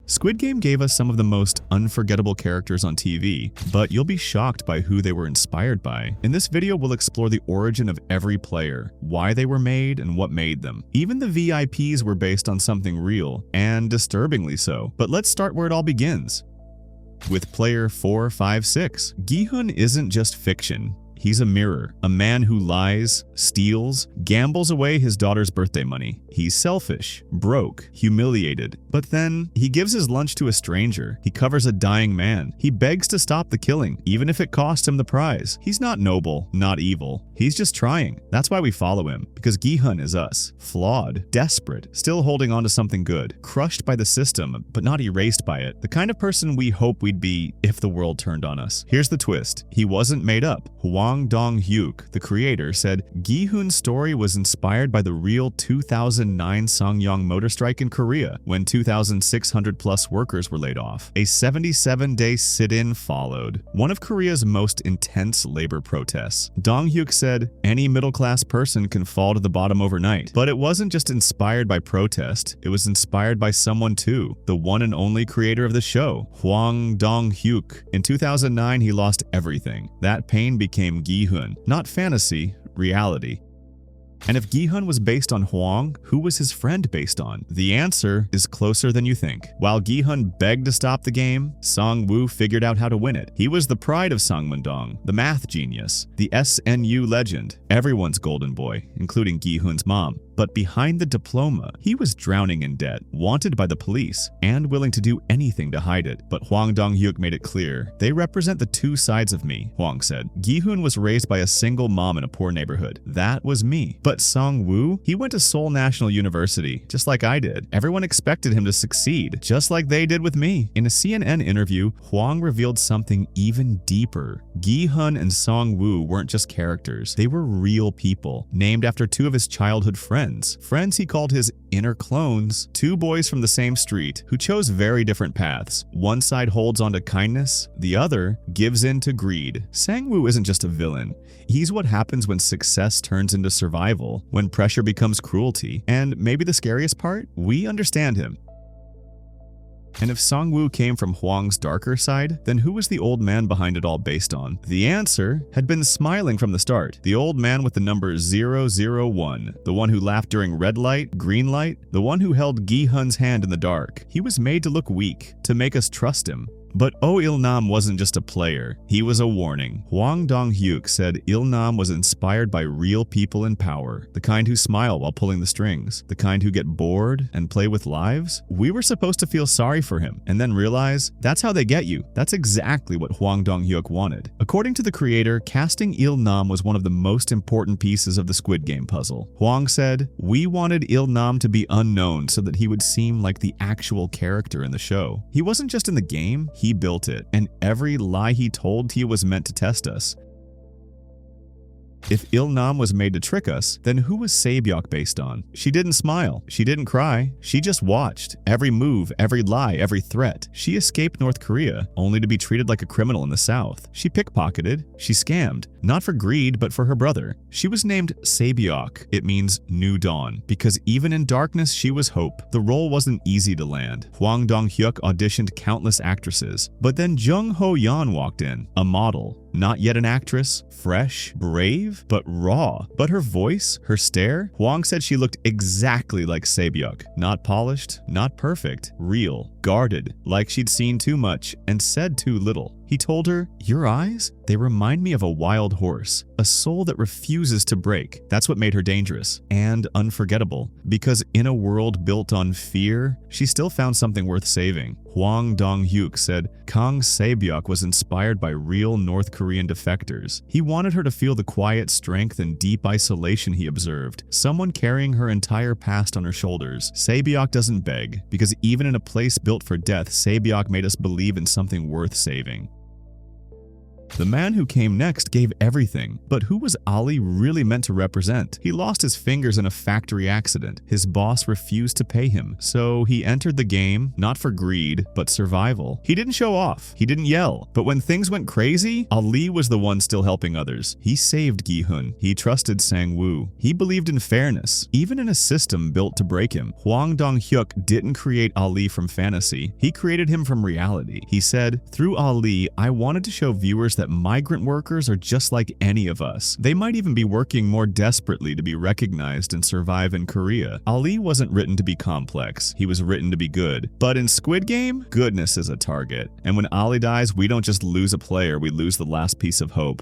Squid Game gave us some of the most unforgettable characters on TV, but you'll be shocked by who they were inspired by. In this video, we'll explore the origin of every player, why they were made, and what made them. Even the VIPs were based on something real, and disturbingly so. But let's start where it all begins. With player 456, Gi-hun isn't just fiction. He's a mirror, a man who lies, steals, gambles away his daughter's birthday money. He's selfish, broke, humiliated. But then, he gives his lunch to a stranger. He covers a dying man. He begs to stop the killing, even if it costs him the prize. He's not noble, not evil. He's just trying. That's why we follow him, because Gi-hun is us. Flawed, desperate, still holding on to something good, crushed by the system, but not erased by it. The kind of person we hope we'd be if the world turned on us. Here's the twist. He wasn't made up. Hwang Dong-hyuk, the creator, said Gi-hun's story was inspired by the real 2009 Sangyeong motor strike in Korea, when 2,600 plus workers were laid off. A 77-day sit-in followed, one of Korea's most intense labor protests. Dong-hyuk said, any middle-class person can fall to the bottom overnight. But it wasn't just inspired by protest, it was inspired by someone too, the one and only creator of the show, Hwang Dong-hyuk. In 2009, he lost everything. That pain became Gi-hun. Not fantasy, reality. And if Gi-hun was based on Hwang, who was his friend based on? The answer is closer than you think. While Gi-hun begged to stop the game, Sang-woo figured out how to win it. He was the pride of Sangmun-dong, the math genius, the SNU legend, everyone's golden boy, including Gi-hun's mom. But behind the diploma, he was drowning in debt, wanted by the police, and willing to do anything to hide it. But Hwang Dong-hyuk made it clear, they represent the two sides of me, Hwang said. Gi-hun was raised by a single mom in a poor neighborhood. That was me. But Sang-woo, he went to Seoul National University, just like I did. Everyone expected him to succeed, just like they did with me. In a CNN interview, Hwang revealed something even deeper. Gi-hun and Sang-woo weren't just characters. They were real people, named after two of his childhood friends. Friends he called his inner clones, two boys from the same street who chose very different paths. One side holds on to kindness, the other gives in to greed. Sang-woo isn't just a villain. He's what happens when success turns into survival, when pressure becomes cruelty, and maybe the scariest part, we understand him. And if Sang-woo came from Hwang's darker side, then who was the old man behind it all based on? The answer had been smiling from the start. The old man with the number 001, the one who laughed during red light, green light, the one who held Gi-hun's hand in the dark. He was made to look weak, to make us trust him. But Oh Il-nam wasn't just a player, he was a warning. Hwang Dong-hyuk said Il-nam was inspired by real people in power, the kind who smile while pulling the strings, the kind who get bored and play with lives. We were supposed to feel sorry for him, and then realize that's how they get you. That's exactly what Hwang Dong-hyuk wanted. According to the creator, casting Il-nam was one of the most important pieces of the Squid Game puzzle. Hwang said, we wanted Il-nam to be unknown so that he would seem like the actual character in the show. He wasn't just in the game, he built it, and every lie he told he was meant to test us. If Il-nam was made to trick us, then who was Sae-byeok based on? She didn't smile. She didn't cry. She just watched. Every move, every lie, every threat. She escaped North Korea, only to be treated like a criminal in the South. She pickpocketed. She scammed. Not for greed, but for her brother. She was named Sae-byeok. It means new dawn, because even in darkness, she was hope. The role wasn't easy to land. Hwang Dong-hyuk auditioned countless actresses. But then Jung Ho-yeon walked in, a model. Not yet an actress, fresh, brave, but raw. But her voice, her stare, Hwang said she looked exactly like Sae-byeok. Not polished, not perfect, real, guarded, like she'd seen too much and said too little. He told her, your eyes? They remind me of a wild horse, a soul that refuses to break. That's what made her dangerous and unforgettable. Because in a world built on fear, she still found something worth saving. Hwang Dong-hyuk said Kang Sae-byeok was inspired by real North Korean defectors. He wanted her to feel the quiet strength and deep isolation he observed, someone carrying her entire past on her shoulders. Sae-byeok doesn't beg, because even in a place built for death, Sae-byeok made us believe in something worth saving. The man who came next gave everything, but who was Ali really meant to represent? He lost his fingers in a factory accident. His boss refused to pay him, so he entered the game not for greed, but survival. He didn't show off, he didn't yell, but when things went crazy, Ali was the one still helping others. He saved Gi-hun, he trusted Sang-woo, he believed in fairness, even in a system built to break him. Hwang Dong-hyuk didn't create Ali from fantasy, he created him from reality. He said, "Through Ali, I wanted to show viewers that migrant workers are just like any of us. They might even be working more desperately to be recognized and survive in Korea." Ali wasn't written to be complex, he was written to be good. But in Squid Game, goodness is a target. And when Ali dies, we don't just lose a player, we lose the last piece of hope.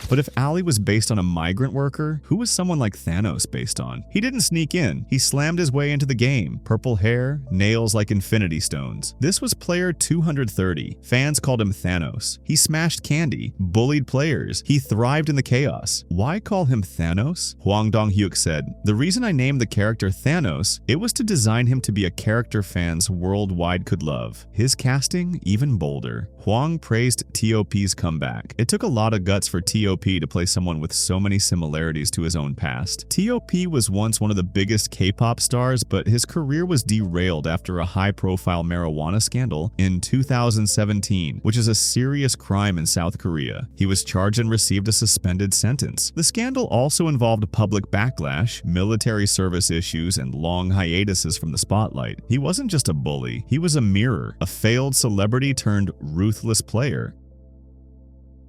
But if Ali was based on a migrant worker, who was someone like Thanos based on? He didn't sneak in, he slammed his way into the game. Purple hair, nails like infinity stones. This was player 230. Fans called him Thanos. He smashed candy, bullied players, he thrived in the chaos. Why call him Thanos? Hwang Dong-hyuk said, "The reason I named the character Thanos, it was to design him to be a character fans worldwide could love. His casting, even bolder." Hwang praised T.O.P.'s comeback. It took a lot of guts for T.O.P. to play someone with so many similarities to his own past. T.O.P. was once one of the biggest K-pop stars, but his career was derailed after a high-profile marijuana scandal in 2017, which is a serious crime in South Korea. He was charged and received a suspended sentence. The scandal also involved public backlash, military service issues, and long hiatuses from the spotlight. He wasn't just a bully, he was a mirror, a failed celebrity turned ruthless player.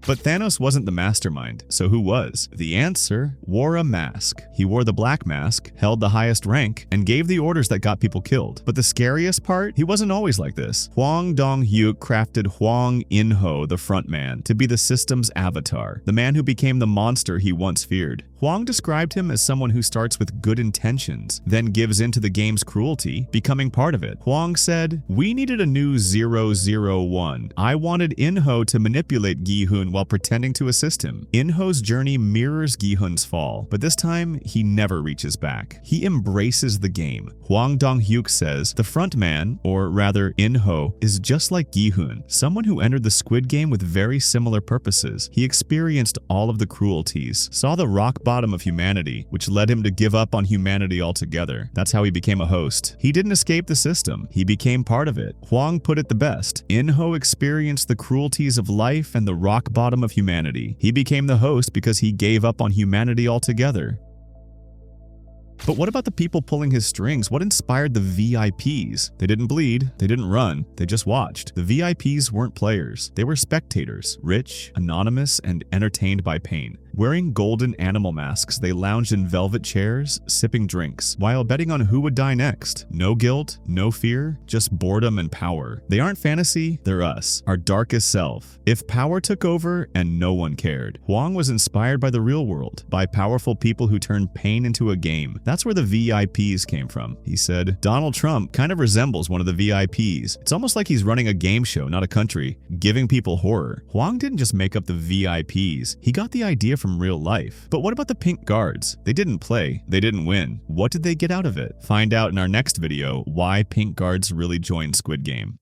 But Thanos wasn't the mastermind, so who was? The answer: wore a mask. He wore the black mask, held the highest rank, and gave the orders that got people killed. But the scariest part? He wasn't always like this. Hwang Dong-hyuk crafted Hwang In-ho, the frontman, to be the system's avatar, the man who became the monster he once feared. Hwang described him as someone who starts with good intentions, then gives into the game's cruelty, becoming part of it. Hwang said, "We needed a new 001. I wanted In-ho to manipulate Gi-hun while pretending to assist him. In-ho's journey mirrors Gi-hun's fall, but this time, he never reaches back. He embraces the game." Hwang Dong-hyuk says, "The frontman, or rather In-ho, is just like Gi-hun, someone who entered the Squid Game with very similar purposes. He experienced all of the cruelties, saw the rock bottom of humanity, which led him to give up on humanity altogether. That's how he became a host. He didn't escape the system, he became part of it." Hwang put it the best. In-ho experienced the cruelties of life and the rock bottom of humanity. He became the host because he gave up on humanity altogether. But what about the people pulling his strings? What inspired the VIPs? They didn't bleed, they didn't run, they just watched. The VIPs weren't players, they were spectators, rich, anonymous, and entertained by pain. Wearing golden animal masks, they lounged in velvet chairs, sipping drinks, while betting on who would die next. No guilt, no fear, just boredom and power. They aren't fantasy, they're us, our darkest self. If power took over and no one cared. Hwang was inspired by the real world, by powerful people who turned pain into a game. That's where the VIPs came from. He said, "Donald Trump kind of resembles one of the VIPs. It's almost like he's running a game show, not a country, giving people horror." Hwang didn't just make up the VIPs, he got the idea from real life. But what about the pink guards? They didn't play, they didn't win. What did they get out of it? Find out in our next video why pink guards really joined Squid Game.